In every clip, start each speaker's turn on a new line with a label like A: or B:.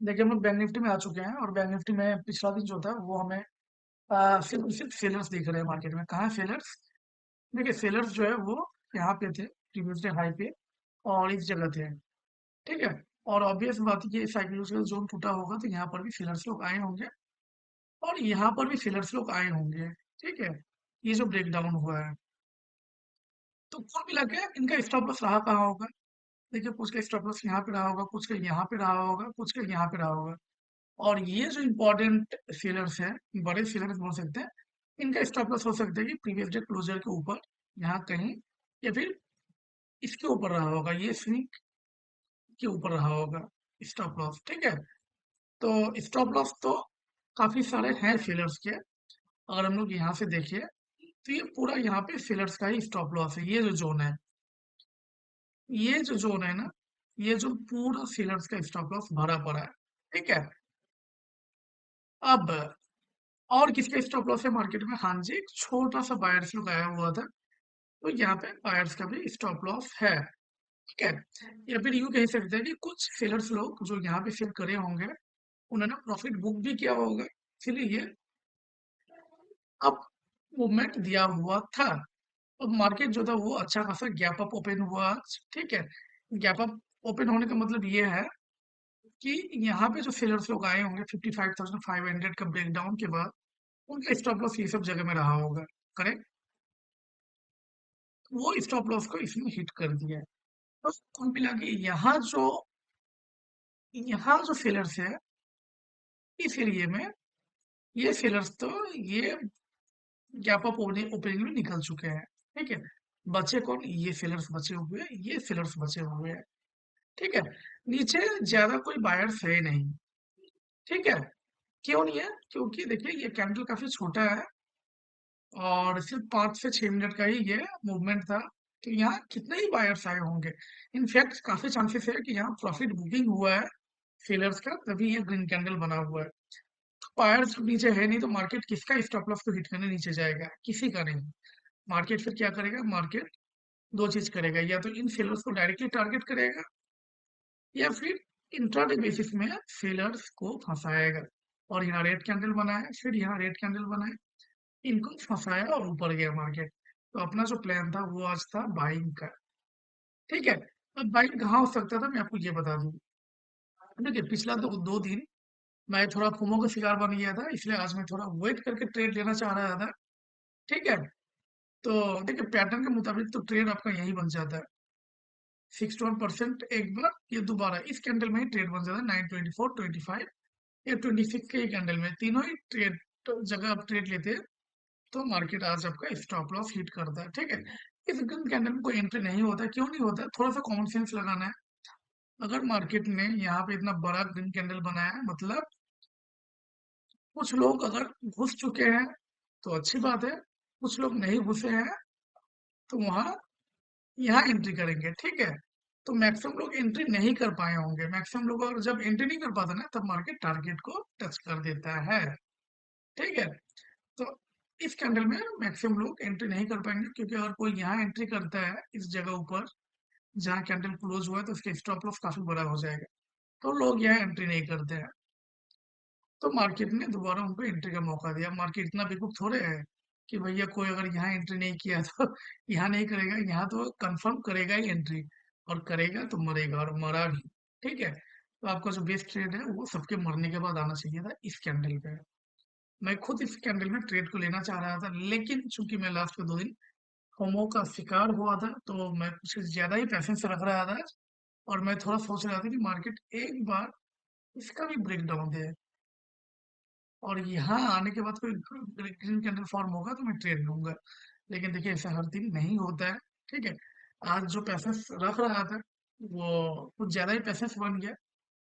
A: देखिए हम लोग बैंक निफ्टी में आ चुके हैं और बैंक निफ्टी में पिछला दिन जो था वो हमें सिर्फ सिर्फ सेलर्स दिख रहे हैं मार्केट में। कहाँ है सेलर्स? देखिए सेलर्स जो है वो यहाँ पे थे प्रीवियस डे हाई पे और इस जगह थे। ठीक है। और ऑब्वियस बात है कि साइकोलॉजिकल जोन टूटा होगा तो यहाँ पर भी सेलर्स लोग आए होंगे और यहाँ पर भी सेलर्स लोग आए होंगे। ठीक है। ये जो ब्रेक डाउन हुआ है तो कुल मिला के इनका स्टॉप लॉस रहा कहाँ होगा? देखिए कुछ का स्टॉप लॉस यहाँ पे रहा होगा, कुछ का यहाँ पे रहा होगा, कुछ का यहाँ पे रहा होगा। और ये जो इम्पोर्टेंट सेलर्स हैं, बड़े सेलर्स बोल सकते हैं, इनका स्टॉप लॉस हो सकता है कि प्रीवियस डे क्लोजर के ऊपर यहाँ कहीं या फिर इसके ऊपर रहा होगा, ये स्विंग के ऊपर रहा होगा स्टॉप लॉस। ठीक है। तो स्टॉप लॉस तो काफी सारे हैं सेलर्स के। अगर हम लोग यहाँ से देखिए तो ये पूरा यहाँ पे सेलर्स का ही स्टॉप लॉस है। ये जो जोन है, ये जो जोन है ना, ये जो पूरा सेलर्स का स्टॉप लॉस भरा पड़ा है। ठीक है। अब और किसका स्टॉप लॉस है मार्केट में? हाँ जी, एक छोटा सा बायर्स लोग आया हुआ था तो यहाँ पे बायर्स का भी स्टॉप लॉस है। ठीक है। या फिर यूं कह सकते हैं कि कुछ सेलर्स लोग जो यहाँ पे सेल करे होंगे उन्होंने प्रॉफिट बुक भी किया होगा, इसलिए ये अब मूवमेंट दिया हुआ था। अब मार्केट जो था वो अच्छा खासा गैप अप ओपन हुआ आज। ठीक है। गैप अप ओपन होने का मतलब ये है कि यहाँ पे जो सेलर्स लोग आए होंगे 55,500 का ब्रेकडाउन के बाद उनका स्टॉप लॉस ये सब जगह में रहा होगा। करेक्ट। वो स्टॉप लॉस को इसने हिट कर दिया है। तो कुल मिला के यहाँ जो सेलर्स है इस एरिया में, ये सेलर्स तो ये गैप अप ओपनिंग में निकल चुके हैं। ठीक है। बचे कौन? ये सेलर्स बचे हुए हैं, ये सेलर्स बचे हुए हैं। ठीक है। नीचे ज्यादा कोई बायर्स है नहीं। ठीक है। क्यों नहीं है? क्योंकि देखिए ये कैंडल काफी छोटा है और सिर्फ 5 से 6 मिनट का ही ये मूवमेंट था। तो यहाँ कितने ही बायर्स आए होंगे। इनफैक्ट काफी चांसेस है कि यहाँ प्रॉफिट बुकिंग हुआ है सेलर्स का, तभी ये ग्रीन कैंडल बना हुआ है। तो बायर्स नीचे है नहीं तो मार्केट किसका स्टॉप लॉस को हिट करने नीचे जाएगा? किसी का नहीं। मार्केट फिर क्या करेगा? मार्केट दो चीज करेगा, या तो इन सेलर्स को डायरेक्टली टारगेट करेगा या फिर इंट्राडे बेसिस में सेलर्स को फंसाएगा। और यहाँ रेड कैंडल बनाया, फिर यहाँ रेड कैंडल बनाया, इनको फंसाया और ऊपर गया मार्केट। तो अपना जो प्लान था वो आज था बाइंग का। ठीक है। अब बाइंग कहाँ हो सकता था मैं आपको ये बता दूं। देखिए पिछला 2 दिन मैं थोड़ा फोमो का शिकार बन गया था, इसलिए आज मैं थोड़ा वेट करके ट्रेड लेना चाह रहा था। ठीक है। तो देखिए पैटर्न के मुताबिक तो ट्रेड आपका यही बन जाता है 61% एक बार, ये दोबारा इस कैंडल में ही ट्रेड बन जाता है 924, 25 या 26 के कैंडल में, तीनों ही ट्रेड जगह आप ट्रेड लेते हैं तो मार्केट आज आपका स्टॉप लॉस हिट करता है। ठीक है। इस ग्रीन कैंडल में कोई एंट्री नहीं होता है। क्यों नहीं होता है? थोड़ा सा कॉमन सेंस लगाना है। अगर मार्केट ने यहाँ पे इतना बड़ा ग्रीन कैंडल बनाया है मतलब कुछ लोग अगर घुस चुके हैं तो अच्छी बात है, कुछ लोग नहीं घुसे हैं तो वहां यहाँ एंट्री करेंगे। ठीक है। तो मैक्सिमम लोग एंट्री नहीं कर पाए होंगे। मैक्सिमम लोग अगर जब एंट्री नहीं कर पाता ना तब मार्केट टारगेट को टच कर देता है। ठीक है। तो इस कैंडल में मैक्सिमम लोग एंट्री नहीं कर पाएंगे क्योंकि अगर कोई यहाँ एंट्री करता है इस जगह ऊपर जहाँ कैंडल क्लोज हुआ है तो उसका स्टॉप लॉस काफी बड़ा हो जाएगा, तो लोग यहाँ एंट्री नहीं करते हैं। तो मार्केट ने दोबारा उनको एंट्री का मौका दिया। मार्केट इतना बेवकूफ थोड़े है कि भैया कोई अगर यहाँ एंट्री नहीं किया तो यहाँ नहीं करेगा, यहाँ तो कंफर्म करेगा ही एंट्री, और करेगा तो मरेगा और मरा भी। ठीक है। तो आपका जो बेस्ट ट्रेड है वो सबके मरने के बाद आना चाहिए था इस कैंडल पे। मैं खुद इस कैंडल में ट्रेड को लेना चाह रहा था लेकिन चूंकि मैं लास्ट के 2 दिन फोमो का शिकार हुआ था तो मैं कुछ ज्यादा ही पैसेंस रख रहा था और मैं थोड़ा सोच रहा था कि मार्केट एक बार इसका भी ब्रेक डाउन दे और यहाँ आने के बाद कोई ग्रीन कैंडल फॉर्म होगा तो मैं ट्रेड लूंगा। लेकिन देखिए ऐसा हर दिन नहीं होता है। ठीक है। आज जो पैसेंस रख रहा था वो कुछ ज्यादा ही पैसेंस बन गया,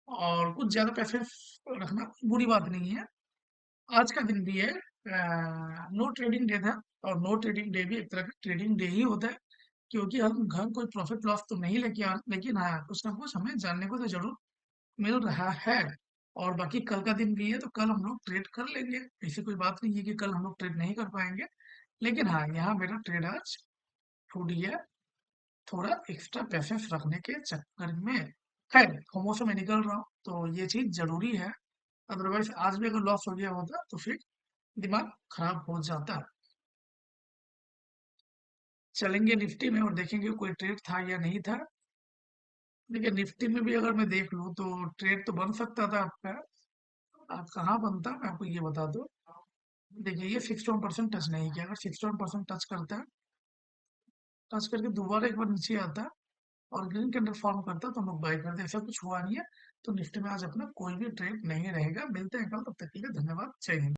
A: और कुछ ज्यादा पैसेंस रखना बुरी बात नहीं है। आज का दिन भी है नो ट्रेडिंग डे था, और नो ट्रेडिंग डे भी एक तरह का ट्रेडिंग डे ही होता है क्योंकि हम घर कोई प्रॉफिट लॉस तो नहीं लेके आ, लेकिन हाँ कुछ ना कुछ हमें जानने को तो जरूर मिल रहा है। और बाकी कल का दिन भी है तो कल हम लोग ट्रेड कर लेंगे। ऐसी कोई बात नहीं है कि कल हम लोग ट्रेड नहीं कर पाएंगे। लेकिन हाँ यहाँ मेरा ट्रेड आज छूट गया थोड़ा एक्स्ट्रा पैसेंस रखने के चक्कर में। खैर होमो से मैं निकल रहा हूँ तो ये चीज जरूरी है, अदरवाइज आज भी अगर लॉस हो गया होता तो फिर दिमाग खराब हो जाता। चलेंगे निफ्टी में और देखेंगे कोई ट्रेड था या नहीं था। देखिए निफ्टी में भी अगर मैं देख लूँ तो ट्रेड तो बन सकता था आपका। आप कहाँ बनता मैं आपको ये बता दूं। देखिए ये 61% टच नहीं किया, अगर 61% टच करता है, टच करके दोबारा एक बार नीचे आता है और ग्रीन कैंडल फॉर्म करता है तो हम लोग बाय करते हैं। ऐसा कुछ हुआ नहीं है तो निफ्टी में आज अपना कोई भी ट्रेड नहीं रहेगा। मिलते हैं कल, तब तक के लिए धन्यवाद, जय हिंद।